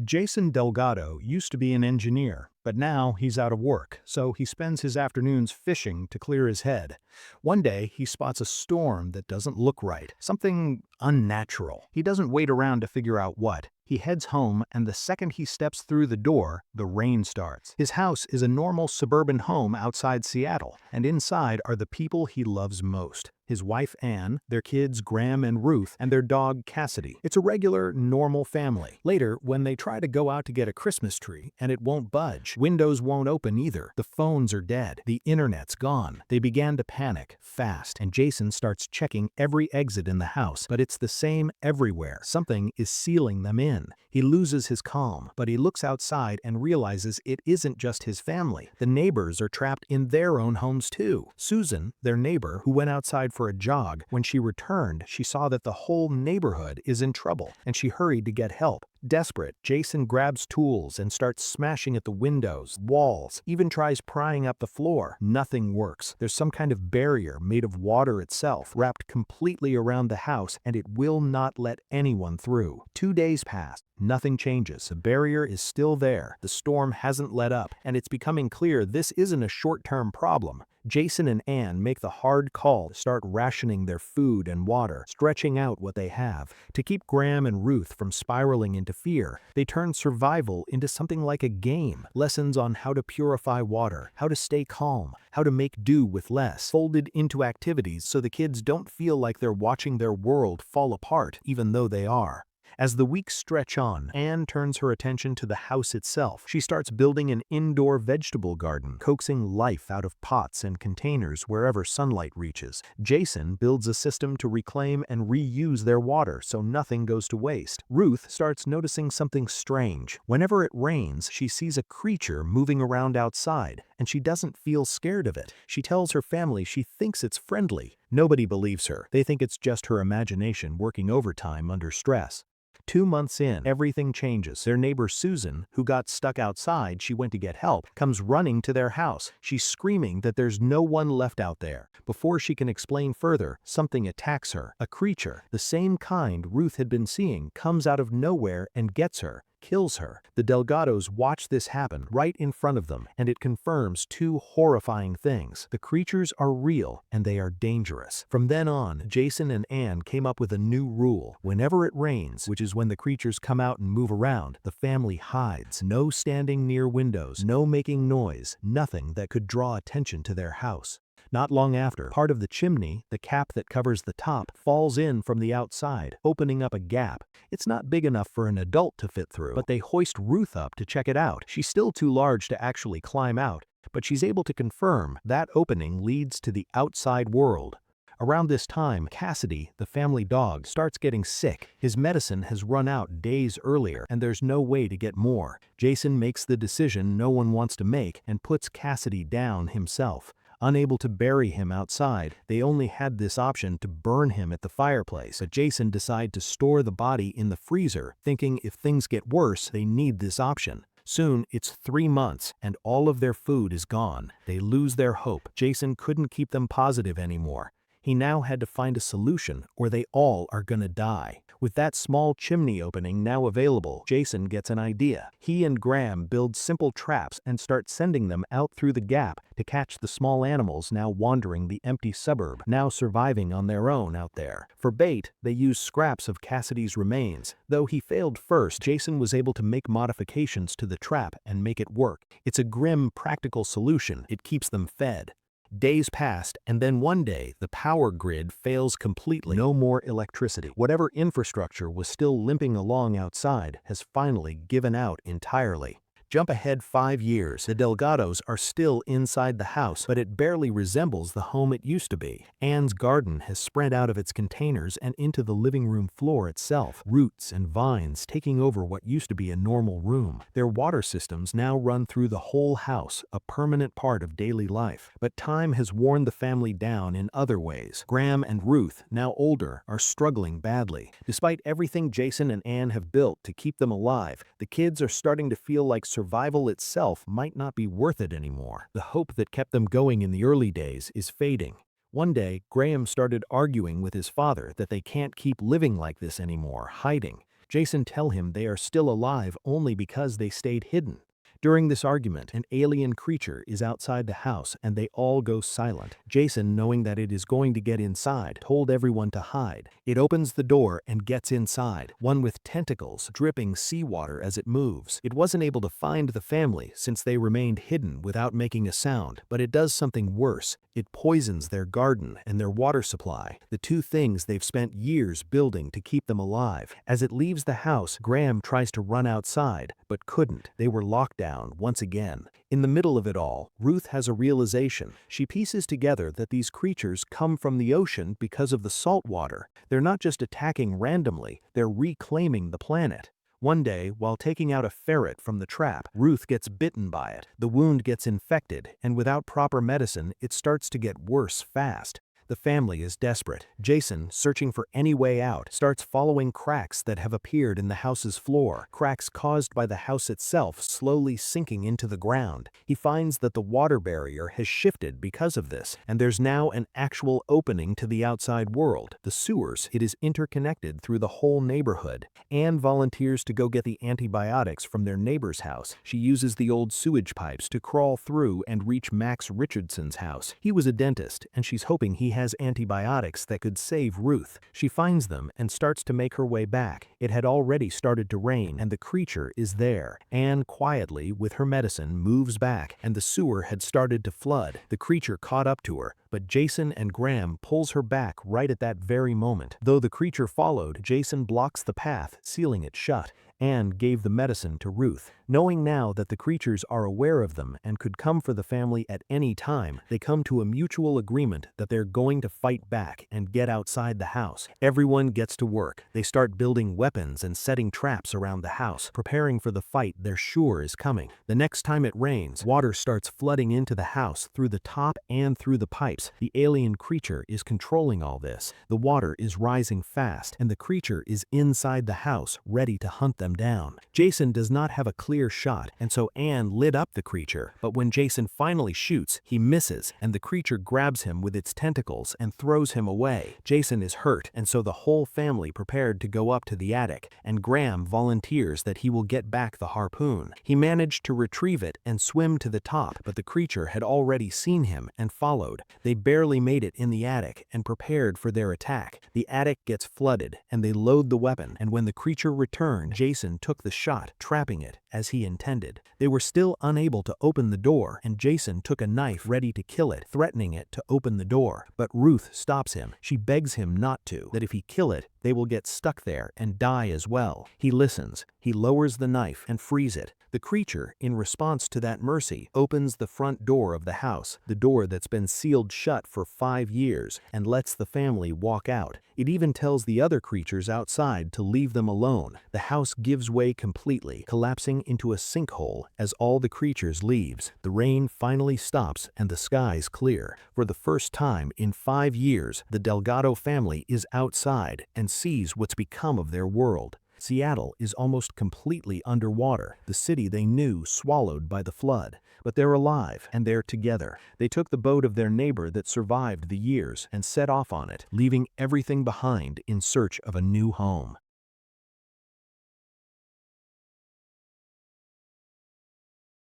Jason Delgado used to be an engineer, but now he's out of work, so he spends his afternoons fishing to clear his head. One day, he spots a storm that doesn't look right, something unnatural. He doesn't wait around to figure out what. He heads home, and the second he steps through the door, the rain starts. His house is a normal suburban home outside Seattle, and inside are the people he loves most. His wife Anne, their kids Graham and Ruth, and their dog Cassidy. It's a regular, normal family. Later, when they try to go out to get a Christmas tree, and it won't budge, windows won't open either, the phones are dead, the internet's gone. They began to panic, fast, and Jason starts checking every exit in the house, but it's the same everywhere. Something is sealing them in. He loses his calm, but he looks outside and realizes it isn't just his family. The neighbors are trapped in their own homes too. Susan, their neighbor, who went outside for a jog, when she returned, she saw that the whole neighborhood is in trouble, and she hurried to get help. Desperate, Jason grabs tools and starts smashing at the windows, walls, even tries prying up the floor. Nothing works. There's some kind of barrier made of water itself, wrapped completely around the house, and it will not let anyone through. 2 days pass. Nothing changes. The barrier is still there. The storm hasn't let up, and it's becoming clear this isn't a short-term problem. Jason and Anne make the hard call to start rationing their food and water, stretching out what they have. To keep Graham and Ruth from spiraling into fear, they turn survival into something like a game. Lessons on how to purify water, how to stay calm, how to make do with less, folded into activities so the kids don't feel like they're watching their world fall apart, even though they are. As the weeks stretch on, Anne turns her attention to the house itself. She starts building an indoor vegetable garden, coaxing life out of pots and containers wherever sunlight reaches. Jason builds a system to reclaim and reuse their water so nothing goes to waste. Ruth starts noticing something strange. Whenever it rains, she sees a creature moving around outside, and she doesn't feel scared of it. She tells her family she thinks it's friendly. Nobody believes her. They think it's just her imagination working overtime under stress. 2 months in, everything changes. Their neighbor Susan, who got stuck outside, she went to get help, comes running to their house. She's screaming that there's no one left out there. Before she can explain further, something attacks her. A creature, the same kind Ruth had been seeing, comes out of nowhere and gets her. Kills her. The Delgados watch this happen right in front of them, and it confirms two horrifying things. The creatures are real, and they are dangerous. From then on, Jason and Anne came up with a new rule. Whenever it rains, which is when the creatures come out and move around, the family hides. No standing near windows, no making noise, nothing that could draw attention to their house. Not long after, part of the chimney, the cap that covers the top, falls in from the outside, opening up a gap. It's not big enough for an adult to fit through, but they hoist Ruth up to check it out. She's still too large to actually climb out, but she's able to confirm that opening leads to the outside world. Around this time, Cassidy, the family dog, starts getting sick. His medicine has run out days earlier, and there's no way to get more. Jason makes the decision no one wants to make and puts Cassidy down himself. Unable to bury him outside, they only had this option to burn him at the fireplace, but Jason decided to store the body in the freezer, thinking if things get worse, they need this option. Soon, it's 3 months, and all of their food is gone. They lose their hope. Jason couldn't keep them positive anymore. He now had to find a solution, or they all are gonna die. With that small chimney opening now available, Jason gets an idea. He and Graham build simple traps and start sending them out through the gap to catch the small animals now wandering the empty suburb, now surviving on their own out there. For bait, they use scraps of Cassidy's remains. Though he failed first, Jason was able to make modifications to the trap and make it work. It's a grim, practical solution. It keeps them fed. Days passed, and then one day, the power grid fails completely. No more electricity. Whatever infrastructure was still limping along outside has finally given out entirely. Jump ahead 5 years. The Delgados are still inside the house, but it barely resembles the home it used to be. Anne's garden has spread out of its containers and into the living room floor itself, roots and vines taking over what used to be a normal room. Their water systems now run through the whole house, a permanent part of daily life. But time has worn the family down in other ways. Graham and Ruth, now older, are struggling badly. Despite everything Jason and Anne have built to keep them alive, the kids are starting to feel like survival itself might not be worth it anymore. The hope that kept them going in the early days is fading. One day, Graham started arguing with his father that they can't keep living like this anymore, hiding. Jason tells him they are still alive only because they stayed hidden. During this argument, an alien creature is outside the house and they all go silent. Jason, knowing that it is going to get inside, told everyone to hide. It opens the door and gets inside, one with tentacles dripping seawater as it moves. It wasn't able to find the family since they remained hidden without making a sound, but it does something worse. It poisons their garden and their water supply, the two things they've spent years building to keep them alive. As it leaves the house, Graham tries to run outside, but couldn't. They were locked down once again. In the middle of it all, Ruth has a realization. She pieces together that these creatures come from the ocean because of the salt water. They're not just attacking randomly, they're reclaiming the planet. One day, while taking out a ferret from the trap, Ruth gets bitten by it. The wound gets infected, and without proper medicine, it starts to get worse fast. The family is desperate. Jason, searching for any way out, starts following cracks that have appeared in the house's floor, cracks caused by the house itself slowly sinking into the ground. He finds that the water barrier has shifted because of this, and there's now an actual opening to the outside world, the sewers. It is interconnected through the whole neighborhood. Anne volunteers to go get the antibiotics from their neighbor's house. She uses the old sewage pipes to crawl through and reach Max Richardson's house. He was a dentist, and she's hoping he has antibiotics that could save Ruth. She finds them and starts to make her way back. It had already started to rain and the creature is there. Anne quietly, with her medicine, moves back and the sewer had started to flood. The creature caught up to her, but Jason and Graham pulls her back right at that very moment. Though the creature followed, Jason blocks the path, sealing it shut. Anne gave the medicine to Ruth. Knowing now that the creatures are aware of them and could come for the family at any time, they come to a mutual agreement that they're going to fight back and get outside the house. Everyone gets to work. They start building weapons and setting traps around the house, preparing for the fight they're sure is coming. The next time it rains, water starts flooding into the house through the top and through the pipes. The alien creature is controlling all this. The water is rising fast, and the creature is inside the house, ready to hunt them down. Jason does not have a clear shot, and so Anne lit up the creature, but when Jason finally shoots, he misses, and the creature grabs him with its tentacles and throws him away. Jason is hurt, and so the whole family prepared to go up to the attic, and Graham volunteers that he will get back the harpoon. He managed to retrieve it and swim to the top, but the creature had already seen him and followed. They barely made it in the attic and prepared for their attack. The attic gets flooded, and they load the weapon, and when the creature returned, Jason took the shot, trapping it as he intended. They were still unable to open the door, and Jason took a knife ready to kill it, threatening it to open the door. But Ruth stops him. She begs him not to, that if he kill it, they will get stuck there and die as well. He listens. He lowers the knife and frees it. The creature, in response to that mercy, opens the front door of the house, the door that's been sealed shut for 5 years, and lets the family walk out. It even tells the other creatures outside to leave them alone. The house gives way completely, collapsing into a sinkhole as all the creatures leaves. The rain finally stops and the skies clear. For the first time in 5 years, the Delgado family is outside and sees what's become of their world. Seattle is almost completely underwater, the city they knew swallowed by the flood. But they're alive, and they're together. They took the boat of their neighbor that survived the years and set off on it, leaving everything behind in search of a new home.